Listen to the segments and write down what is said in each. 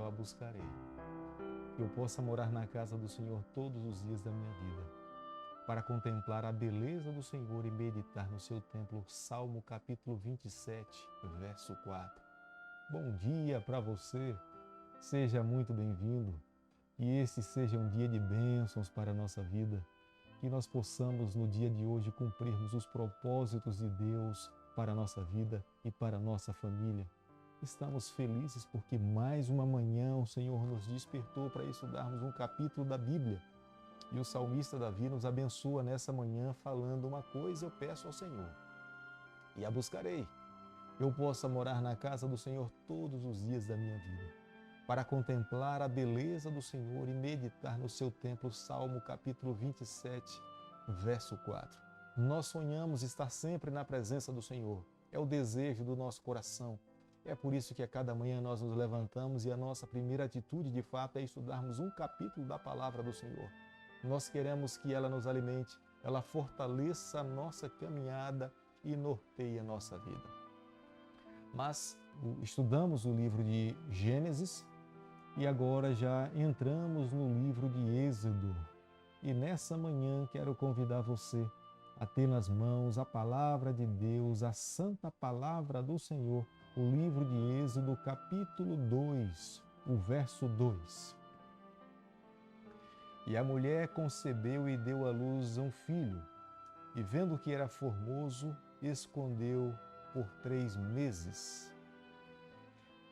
a buscarei. Que eu possa morar na casa do Senhor todos os dias da minha vida, para contemplar a beleza do Senhor e meditar no seu templo. Salmo capítulo 27, verso 4. Bom dia para você, seja muito bem-vindo. Que esse seja um dia de bênçãos para a nossa vida. Que nós possamos no dia de hoje cumprirmos os propósitos de Deus para a nossa vida e para a nossa família. Estamos felizes porque mais uma manhã o Senhor nos despertou para estudarmos um capítulo da Bíblia. E o salmista Davi nos abençoa nessa manhã falando: uma coisa eu peço ao Senhor, e a buscarei. Eu possa morar na casa do Senhor todos os dias da minha vida, para contemplar a beleza do Senhor e meditar no seu templo. Salmo capítulo 27, verso 4. Nós sonhamos estar sempre na presença do Senhor. É o desejo do nosso coração. É por isso que a cada manhã nós nos levantamos e a nossa primeira atitude, de fato, é estudarmos um capítulo da palavra do Senhor. Nós queremos que ela nos alimente, ela fortaleça a nossa caminhada e norteie a nossa vida. Mas estudamos o livro de Gênesis e agora já entramos no livro de Êxodo. E nessa manhã quero convidar você a ter nas mãos a palavra de Deus, a santa palavra do Senhor, o livro de Êxodo, capítulo 2, o verso 2. E a mulher concebeu e deu à luz um filho, e vendo que era formoso, escondeu por 3 meses.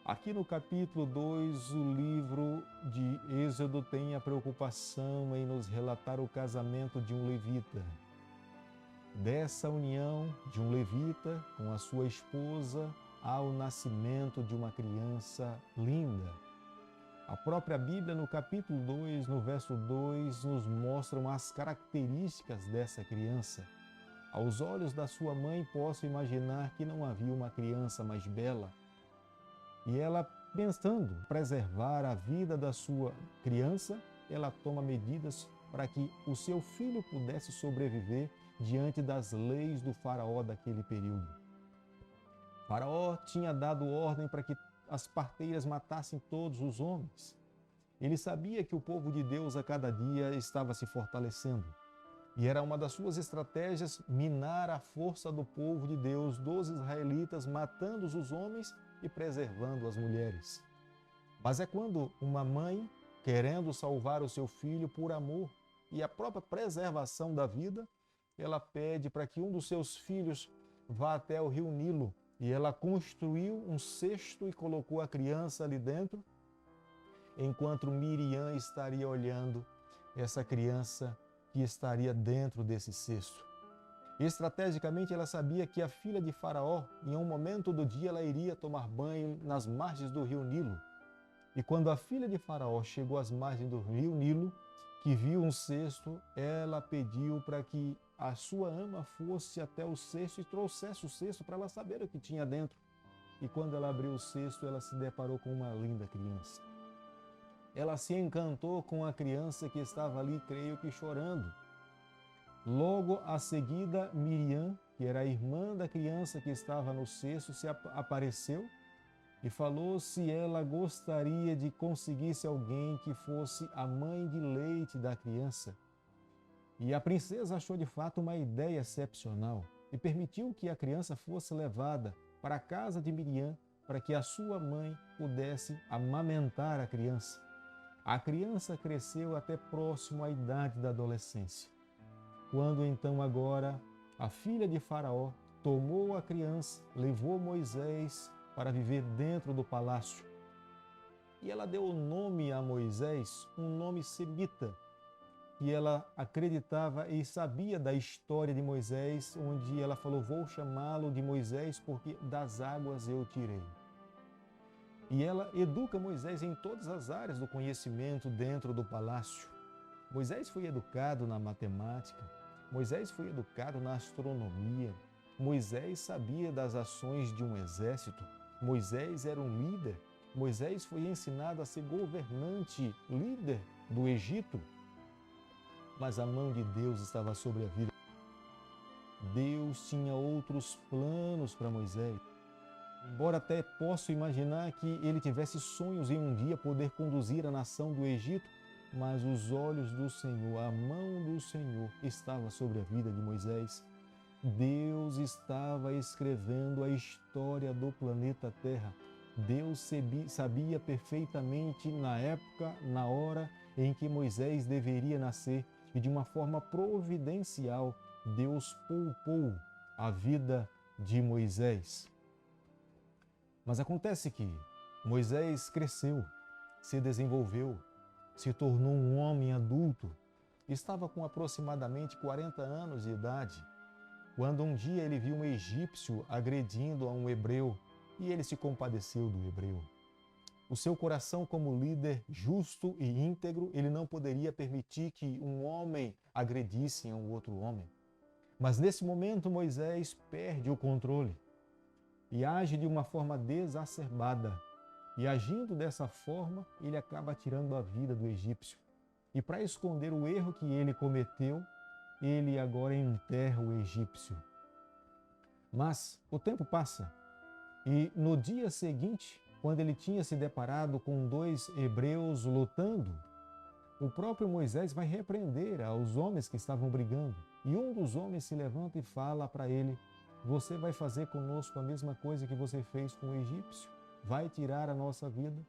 Aqui no capítulo 2, o livro de Êxodo tem a preocupação em nos relatar o casamento de um levita. Dessa união de um levita com a sua esposa, há o nascimento de uma criança linda. A própria Bíblia, no capítulo 2, no verso 2, nos mostram as características dessa criança. Aos olhos da sua mãe, posso imaginar que não havia uma criança mais bela. E ela, pensando preservar a vida da sua criança, ela toma medidas para que o seu filho pudesse sobreviver diante das leis do faraó daquele período. O faraó tinha dado ordem para que as parteiras matassem todos os homens. Ele sabia que o povo de Deus a cada dia estava se fortalecendo. E era uma das suas estratégias minar a força do povo de Deus, dos israelitas, matando os homens e preservando as mulheres. Mas é quando uma mãe, querendo salvar o seu filho por amor e a própria preservação da vida, ela pede para que um dos seus filhos vá até o rio Nilo, e ela construiu um cesto e colocou a criança ali dentro, enquanto Miriam estaria olhando essa criança que estaria dentro desse cesto. Estrategicamente, ela sabia que a filha de Faraó, em um momento do dia, ela iria tomar banho nas margens do rio Nilo. E quando a filha de Faraó chegou às margens do rio Nilo, que viu um cesto, ela pediu para que a sua ama fosse até o cesto e trouxesse o cesto para ela saber o que tinha dentro. E quando ela abriu o cesto, ela se deparou com uma linda criança. Ela se encantou com a criança que estava ali, creio que chorando. Logo a seguida, Miriam, que era a irmã da criança que estava no cesto, se apareceu e falou se ela gostaria de conseguisse alguém que fosse a mãe de leite da criança. E a princesa achou de fato uma ideia excepcional e permitiu que a criança fosse levada para a casa de Miriam para que a sua mãe pudesse amamentar a criança. A criança cresceu até próximo à idade da adolescência. Quando então agora a filha de Faraó tomou a criança, levou Moisés para viver dentro do palácio. E ela deu o nome a Moisés, um nome semita, que ela acreditava e sabia da história de Moisés, onde ela falou: vou chamá-lo de Moisés porque das águas eu tirei. E ela educa Moisés em todas as áreas do conhecimento dentro do palácio. Moisés foi educado na matemática, Moisés foi educado na astronomia, Moisés sabia das ações de um exército, Moisés era um líder, Moisés foi ensinado a ser governante, líder do Egito. Mas a mão de Deus estava sobre a vida. Deus tinha outros planos para Moisés. Embora até possa imaginar que ele tivesse sonhos em um dia poder conduzir a nação do Egito, mas os olhos do Senhor, a mão do Senhor estava sobre a vida de Moisés. Deus estava escrevendo a história do planeta Terra. Deus sabia perfeitamente na época, na hora em que Moisés deveria nascer, e de uma forma providencial, Deus poupou a vida de Moisés. Mas acontece que Moisés cresceu, se desenvolveu, se tornou um homem adulto, estava com aproximadamente 40 anos de idade, quando um dia ele viu um egípcio agredindo a um hebreu e ele se compadeceu do hebreu. O seu coração, como líder justo e íntegro, ele não poderia permitir que um homem agredisse a um outro homem. Mas nesse momento Moisés perde o controle e age de uma forma desacerbada. E agindo dessa forma, ele acaba tirando a vida do egípcio. E para esconder o erro que ele cometeu, ele agora enterra o egípcio. Mas o tempo passa e no dia seguinte, quando ele tinha se deparado com 2 hebreus lutando, o próprio Moisés vai repreender aos homens que estavam brigando. E um dos homens se levanta e fala para ele: você vai fazer conosco a mesma coisa que você fez com o egípcio? Vai tirar a nossa vida?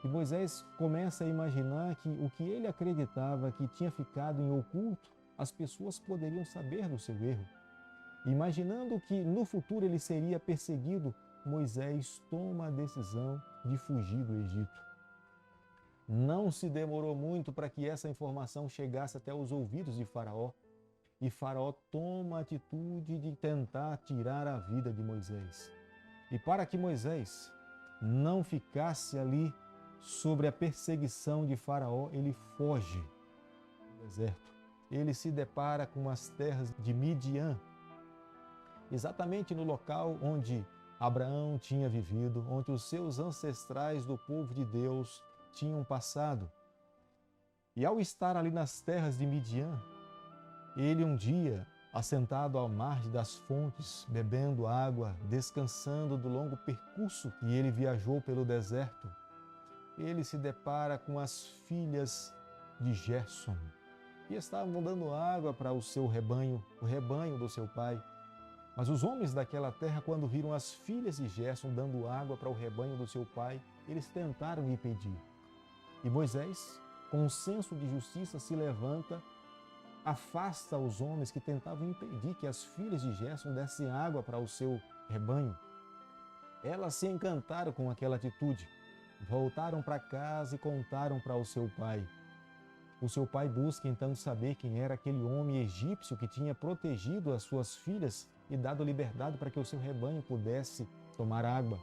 E Moisés começa a imaginar que o que ele acreditava que tinha ficado em oculto, as pessoas poderiam saber do seu erro. Imaginando que no futuro ele seria perseguido, Moisés toma a decisão de fugir do Egito. Não se demorou muito para que essa informação chegasse até os ouvidos de Faraó. E Faraó toma a atitude de tentar tirar a vida de Moisés. E para que Moisés não ficasse ali sobre a perseguição de Faraó, ele foge do deserto. Ele se depara com as terras de Midian, exatamente no local onde Abraão tinha vivido, onde os seus ancestrais do povo de Deus tinham passado. E ao estar ali nas terras de Midian, ele um dia, assentado à margem das fontes, bebendo água, descansando do longo percurso que ele viajou pelo deserto, ele se depara com as filhas de Gerson, que estavam dando água para o seu rebanho, o rebanho do seu pai. Mas os homens daquela terra, quando viram as filhas de Gerson dando água para o rebanho do seu pai, eles tentaram impedir. E Moisés, com um senso de justiça, se levanta, afasta os homens que tentavam impedir que as filhas de Gerson dessem água para o seu rebanho. Elas se encantaram com aquela atitude, voltaram para casa e contaram para o seu pai. O seu pai busca então saber quem era aquele homem egípcio que tinha protegido as suas filhas e dado liberdade para que o seu rebanho pudesse tomar água.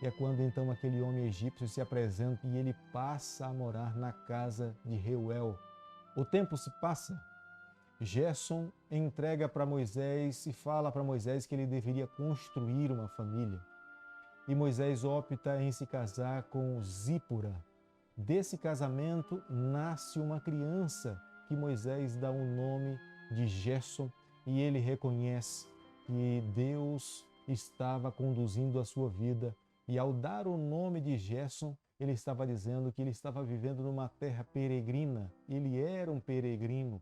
E é quando então aquele homem egípcio se apresenta e ele passa a morar na casa de Reuel. O tempo se passa. Gerson entrega para Moisés e fala para Moisés que ele deveria construir uma família. E Moisés opta em se casar com Zípora. Desse casamento nasce uma criança que Moisés dá o nome de Gerson e ele reconhece que Deus estava conduzindo a sua vida. E ao dar o nome de Gerson, ele estava dizendo que ele estava vivendo numa terra peregrina. Ele era um peregrino.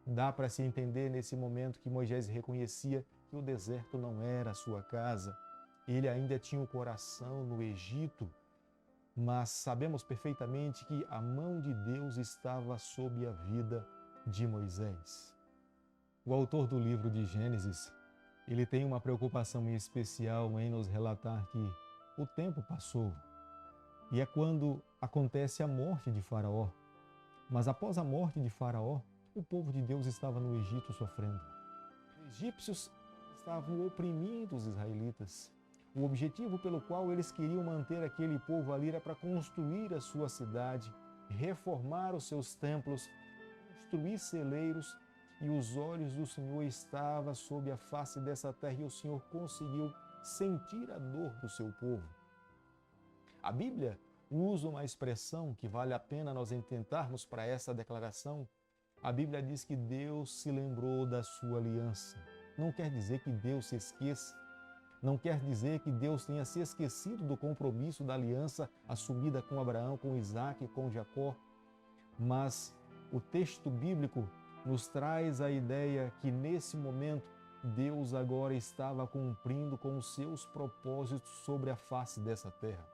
Dá para se entender nesse momento que Moisés reconhecia que o deserto não era a sua casa. Ele ainda tinha o coração no Egito, mas sabemos perfeitamente que a mão de Deus estava sobre a vida de Moisés. O autor do livro de Gênesis, ele tem uma preocupação especial em nos relatar que o tempo passou e é quando acontece a morte de Faraó. Mas após a morte de Faraó, o povo de Deus estava no Egito sofrendo. Os egípcios estavam oprimindo os israelitas. O objetivo pelo qual eles queriam manter aquele povo ali era para construir a sua cidade, reformar os seus templos, construir celeiros, e os olhos do Senhor estavam sobre a face dessa terra e o Senhor conseguiu sentir a dor do seu povo. A Bíblia usa uma expressão que vale a pena nós intentarmos para essa declaração. A Bíblia diz que Deus se lembrou da sua aliança. Não quer dizer que Deus se esqueça, Não quer dizer que Deus tenha se esquecido do compromisso da aliança assumida com Abraão, com Isaac e com Jacó, mas o texto bíblico nos traz a ideia que nesse momento Deus agora estava cumprindo com os seus propósitos sobre a face dessa terra.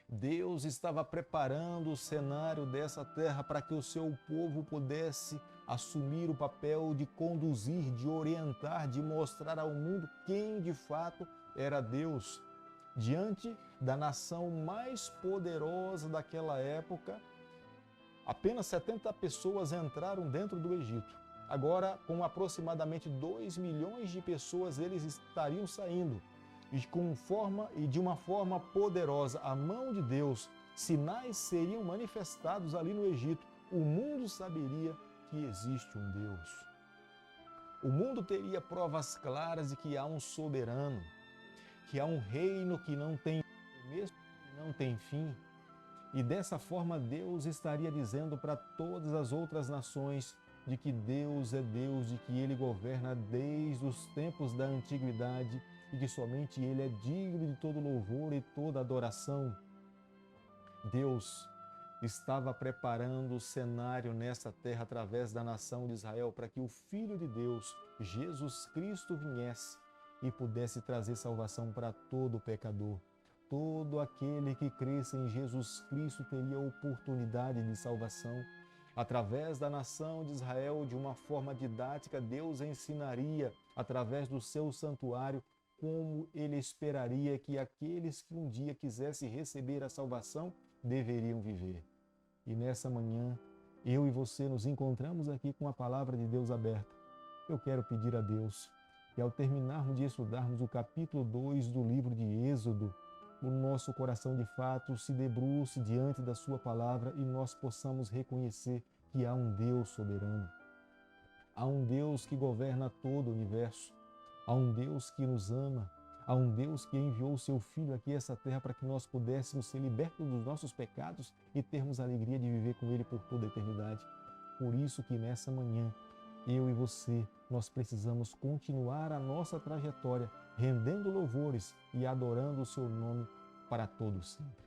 Deus estava preparando o cenário dessa terra para que o seu povo pudesse assumir o papel de conduzir, de orientar, de mostrar ao mundo quem de fato era Deus. Diante da nação mais poderosa daquela época, apenas 70 pessoas entraram dentro do Egito. Agora, com aproximadamente 2 milhões de pessoas, eles estariam saindo. E de uma forma poderosa, a mão de Deus, sinais seriam manifestados ali no Egito. O mundo saberia que existe um Deus. O mundo teria provas claras de que há um soberano, que há um reino que não tem começo e não tem fim. E dessa forma Deus estaria dizendo para todas as outras nações de que Deus é Deus, de que Ele governa desde os tempos da antiguidade e que somente Ele é digno de todo louvor e toda adoração. Deus estava preparando o cenário nessa terra através da nação de Israel para que o Filho de Deus, Jesus Cristo, viesse e pudesse trazer salvação para todo pecador. Todo aquele que cresce em Jesus Cristo teria oportunidade de salvação. Através da nação de Israel, de uma forma didática, Deus ensinaria, através do seu santuário, como Ele esperaria que aqueles que um dia quisessem receber a salvação deveriam viver. E nessa manhã, eu e você nos encontramos aqui com a palavra de Deus aberta. Eu quero pedir a Deus que, ao terminarmos de estudarmos o capítulo 2 do livro de Êxodo, o nosso coração de fato se debruce diante da sua palavra e nós possamos reconhecer que há um Deus soberano. Há um Deus que governa todo o universo. Há um Deus que nos ama. Há um Deus que enviou o seu Filho aqui a essa terra para que nós pudéssemos ser libertos dos nossos pecados e termos a alegria de viver com Ele por toda a eternidade. Por isso que nessa manhã, eu e você, nós precisamos continuar a nossa trajetória, rendendo louvores e adorando o seu nome para todos sempre.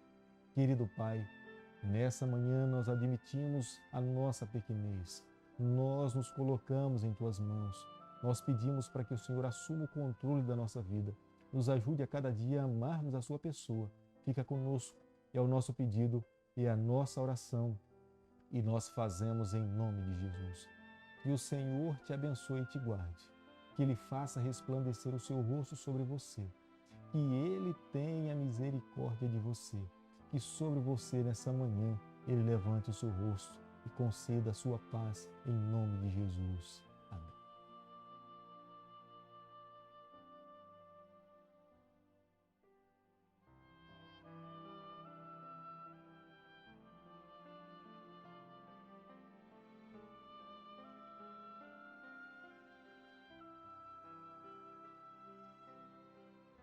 Querido Pai, nessa manhã nós admitimos a nossa pequenez. Nós nos colocamos em Tuas mãos. Nós pedimos para que o Senhor assuma o controle da nossa vida. Nos ajude a cada dia a amarmos a Sua pessoa. Fica conosco. É o nosso pedido e a nossa oração. E nós fazemos em nome de Jesus. Que o Senhor te abençoe e te guarde. Que Ele faça resplandecer o seu rosto sobre você. Que Ele tenha misericórdia de você. Que sobre você nessa manhã Ele levante o seu rosto e conceda a sua paz em nome de Jesus.